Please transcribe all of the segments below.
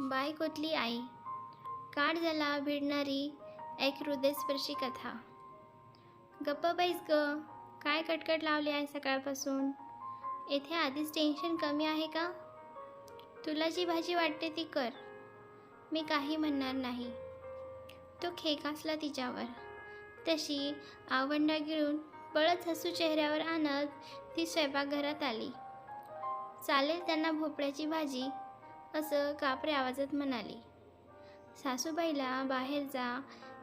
Bye कोतली आई. काळ झाला भिडणारी एक हृदयस्पर्शी कथा. गप्प बैस ग. काय कटकट लावली आहे सकाळपासून? येथे आधीच टेन्शन कमी आहे का? तुला जी भाजी वाटते ती कर, मी काही म्हणणार नाही. तो खेकासला तिच्यावर. तशी आवंडा गिळून बळच हसू चेहऱ्यावर आणत ती स्वयंपाकघरात आली. चालेल त्यांना भोपळ्याची भाजी, असं कापरे आवाजात म्हणाली. सासूबाईला बाहेरचा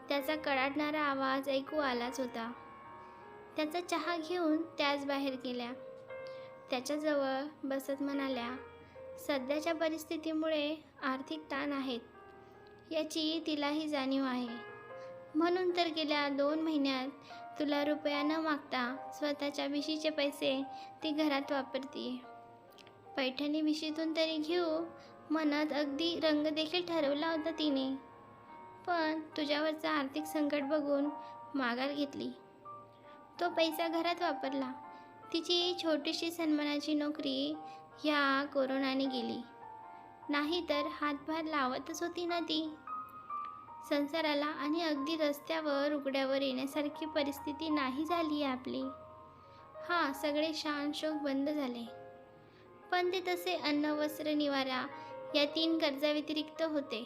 त्याचा कडाडणारा आवाज ऐकू आलाच होता. त्याचा चहा घेऊन त्याच बाहेर गेल्या. त्याच्याजवळ बसत म्हणाल्या, सध्याच्या परिस्थितीमुळे आर्थिक ताण आहेत, याची तिलाही जाणीव आहे. म्हणून तर गेल्या 2 महिन्यात तुला रुपया न मागता स्वतःच्या भिशीचे पैसे ती घरात वापरतीये. पैठणी भिशीतून तरी घेऊ म्हणत अगदी रंग देखील ठरवला होता तिने. पण तुझ्यावरचा आर्थिक संकट बघून माघार घेतली. तो पैसा घरात वापरला. तिची छोटीशी सन्मानाची नोकरी ह्या कोरोनाने गेली. नाही तर हातभार लावतच होती ना ती संसाराला. आणि अगदी रस्त्यावर उघड्यावर येण्यासारखी परिस्थिती नाही झाली आहे आपली. हां, सगळे शान शौक बंद झाले. पण ते तसे अन्न वस्त्र निवारा या 3 गरजाव्यतिरिक्त होते.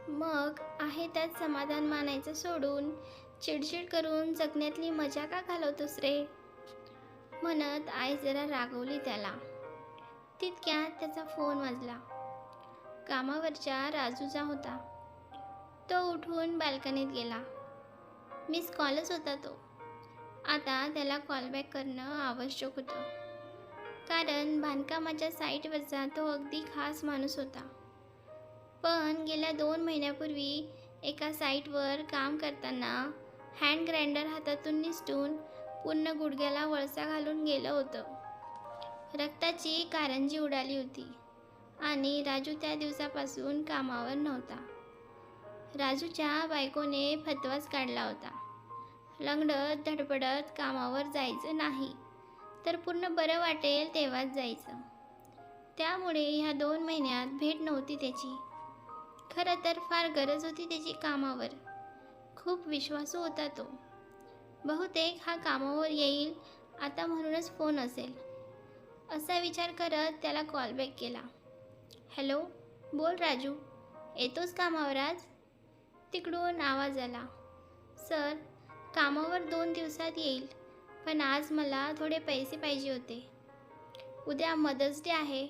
मग आहे त्यात समाधान मानायचं सोडून चिडचिड करून जगण्यातली मजा का घालवतोस रे? म्हणत आई जरा रागवली त्याला. तितक्यात त्याचा फोन वाजला. कामावरच्या राजूचा होता. तो उठून बाल्कनीत गेला. मिस कॉलच होता तो. आता त्याला कॉलबॅक करणं आवश्यक होतं, कारण बांधकामाच्या साईटवरचा तो अगदी खास माणूस होता. पण गेल्या 2 महिन्यापूर्वी एका साईटवर काम करताना हँड ग्राइंडर हातातून निसटून पूर्ण गुडघ्याला वळसा घालून गेलं होतं. रक्ताची कारंजी उडाली होती आणि राजू त्या दिवसापासून कामावर नव्हता. राजूच्या बायकोने फतवाच काढला होता, लंगडत धडपडत कामावर जायचं नाही, तर पूर्ण बरं वाटेल तेव्हाच जायचं. त्यामुळे ह्या 2 महिन्यात भेट नव्हती त्याची. खरं तर फार गरज होती त्याची कामावर. खूप विश्वासू होता तो. बहुतेक हा कामावर येईल आता म्हणूनच फोन असेल, असा विचार करत त्याला कॉलबॅक केला. हॅलो, बोल राजू, येतोस कामावर आज? तिकडून आवाज आला. सर, कामावर 2 दिवसात येईल, पण आज मला थोडे पैसे पाहिजे होते. उद्या मदर्स डे आहे.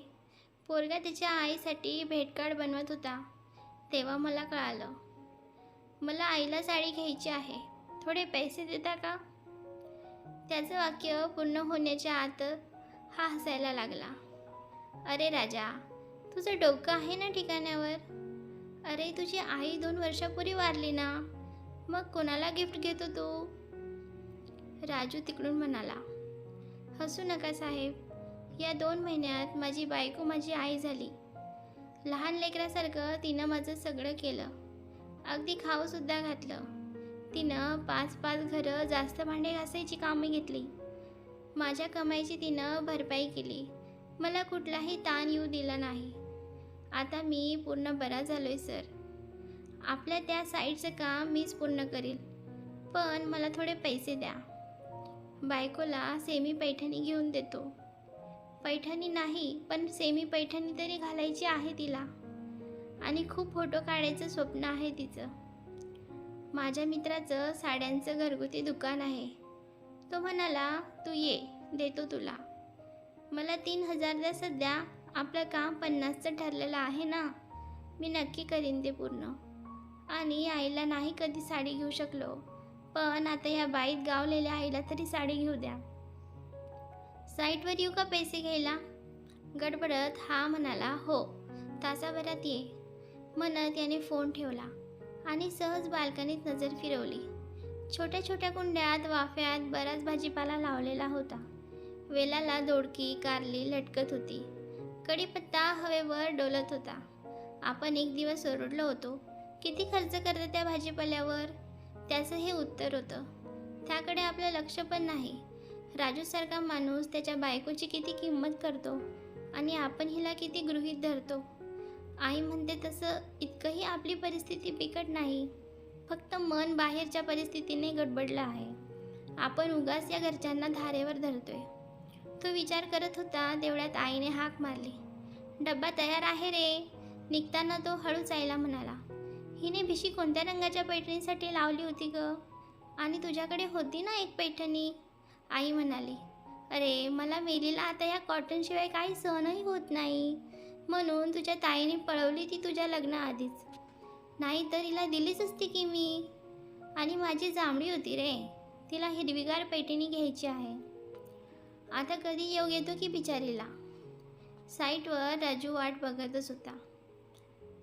पोरगा त्याच्या आईसाठी भेटकार्ड बनवत होता, तेव्हा मला कळालं. मला आईला साडी घ्यायची आहे, थोडे पैसे देता का? त्याचं वाक्य पूर्ण होण्याच्या आत हा हसायला लागला. अरे राजा, तुझं डोकं आहे ना ठिकाण्यावर? अरे, तुझी आई 2 वर्षापूर्वी वारली ना, मग कोणाला गिफ्ट घेतो तू? राजू तिकडून म्हणाला, हसू नका साहेब. या 2 महिन्यात माझी बायको माझी आई झाली. लहान लेकरासारखं तिनं माझं सगळं केलं. अगदी खाऊसुद्धा घातलं. तिनं 5-5 घरं जास्त भांडे घासायची कामे घेतली. माझ्या कमाईची तिनं भरपाई केली. मला कुठलाही ताण येऊ दिला नाही. आता मी पूर्ण बरा झालोय सर. आपल्या त्या साईडचं काम मीच पूर्ण करील, पण मला थोडे पैसे द्या. बायकोला सेमी पैठणी घेऊन देतो. पैठणी नाही, पण सेमी पैठणी तरी घालायची आहे तिला. आणि खूप फोटो काढायचं स्वप्न आहे तिचं. माझ्या मित्राचं साड्यांचं घरगुती दुकान आहे. तो म्हणाला, तू ये, देतो तुला. मला 3,000 द्या सध्या. आपलं काम 50चं ठरलेलं आहे ना. मी नक्की करीन ते पूर्ण. आणि आईला नाही कधी साडी घेऊ शकलो, पण आता या बाईत गावलेल्या आईला तरी साडी घेऊ द्या. साईटवर येऊ का पैसे घ्यायला? गडबडत हा म्हणाला, हो, तासाभरात ये. म्हणत याने फोन ठेवला आणि सहज बाल्कनीत नजर फिरवली. छोट्या छोट्या कुंड्यात वाफ्यात बराच भाजीपाला लावलेला होता. वेलाला दोडकी कारली लटकत होती. कढीपत्ता हवेवर डोलत होता. आपण एक दिवस ओरडलो होतो, किती खर्च करतं त्या भाजीपाल्यावर? त्याचं हे उत्तर होतं. त्याकडे आपलं लक्ष पण नाही. राजूसारखा माणूस त्याच्या बायकोची किती किंमत करतो आणि आपण हिला किती गृहीत धरतो. आई म्हणते तसं इतकंही आपली परिस्थिती बिकट नाही. फक्त मन बाहेरच्या परिस्थितीने गडबडलं आहे. आपण उगाच या घरच्यांना धारेवर धरतोय. तो विचार करत होता तेवढ्यात आईने हाक मारली. डब्बा तयार आहे रे. निघताना तो हळूच आईला म्हणाला. हिने भिशी कोणत्या रंगाच्या पैठणीसाठी लावली होती ग? आणि तुझ्याकडे होती ना एक पैठणी? आई म्हणाली. अरे मला मेलीला आता या कॉटनशिवाय काही सहनही होत नाही. म्हणून तुझ्या ताईने पळवली ती तुझ्या लग्नाआधीच. नाही तर हिला दिलीच असती की मी. आणि माझी जांभळी होती रे. तिला हिरवीगार पैठणी घ्यायची आहे. आता कधी योग येतो की बिचारीला. साईटवर राजू वाट बघतच होता.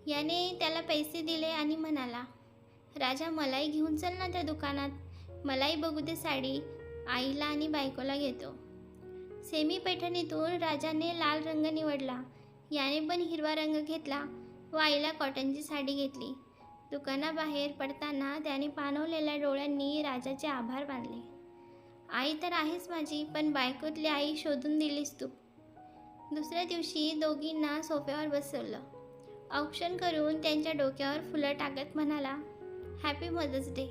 याने त्याला पैसे दिले आणि म्हणाला, राजा मलाही घेऊन चल ना त्या दुकानात. मलाही बघू दे साडी. आईला आणि बायकोला घेतो. सेमी पैठणीतून राजाने लाल रंग निवडला. याने पण हिरवा रंग घेतला व आईला कॉटनची साडी घेतली. दुकानाबाहेर पडताना त्याने पाणवलेल्या डोळ्यांनी राजाचे आभार मानले. आई तर आहेच माझी, पण बायकोतली आई शोधून दिलीस तू. दुसऱ्या दिवशी दोघींना सोफ्यावर बसवलं. औक्षण करून त्यांच्या डोक्यावर फुलं टाकत म्हणाला, हॅपी मदर्स डे.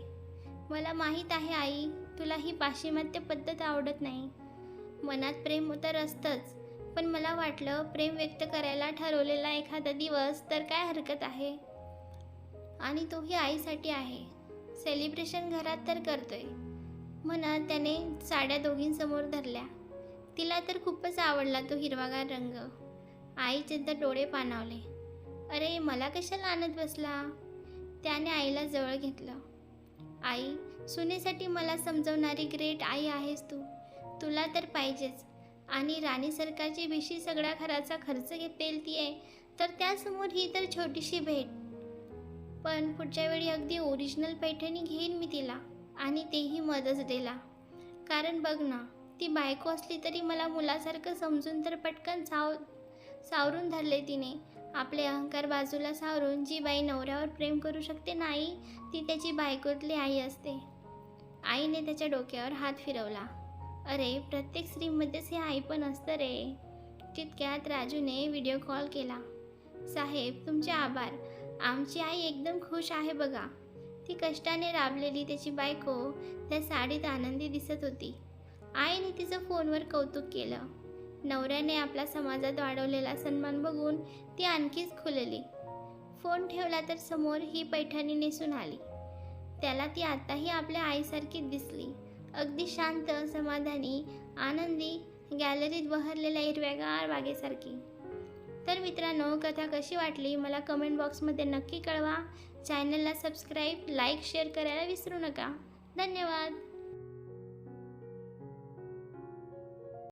मला माहीत आहे आई, तुला ही पाश्चिमात्य पद्धत आवडत नाही. मनात प्रेम तर असतंच, पण मला वाटलं प्रेम व्यक्त करायला ठरवलेला एखादा दिवस तर काय हरकत आहे. आणि तोही आईसाठी आहे. सेलिब्रेशन घरात तर करतोय. म्हणत त्याने साड्या दोघींसमोर धरल्या. तिला तर खूपच आवडला तो हिरवागार रंग. आईचे तर डोळे पाणावले. अरे मला कशाला आणत बसला. त्याने आईला जवळ घेतलं. आई, सुनेसाठी मला समजवणारी ग्रेट आई आहेस तू. तुला तर पाहिजेच. आणि राणी सरकारची भिशी सगळ्या घराचा खर्च पेलतीये, तर त्यासमोर ही तर छोटीशी भेट. पण पुढच्या वेळी अगदी ओरिजिनल पैठणी घेईन मी तिला, आणि तेही मदर्स डेला. कारण बघ ना, ती बायको असली तरी मला मुलासारखं समजून तर पटकन सावरून धरले तिने. आपले अहंकार बाजूला सावरून जी बाई नवऱ्यावर प्रेम करू शकते नाही, ती त्याची बायकोतली आई असते. आईने त्याच्या डोक्यावर हात फिरवला. अरे प्रत्येक स्त्रीमध्येच हे आई पण असतं रे. तितक्यात राजूने व्हिडिओ कॉल केला. साहेब तुमचे आभार. आमची आई एकदम खुश आहे बघा. ती कष्टाने राबलेली त्याची बायको त्या साडीत आनंदी दिसत होती. आईने तिचं फोनवर कौतुक केलं. नवऱ्याने आपला समाजात वाढवलेला सन्मान बघून ती आणखीच खुलली. फोन ठेवला तर समोर ही पैठणी नेसून आली. त्याला ती आताही आपल्या आईसारखीच दिसली. अगदी शांत, समाधानी, आनंदी, गॅलरीत बहरलेल्या हिरव्यागार बागेसारखी. तर मित्रांनो, कथा कशी वाटली मला कमेंट बॉक्समध्ये नक्की कळवा. चॅनलला सबस्क्राईब, लाईक, शेअर करायला विसरू नका. धन्यवाद.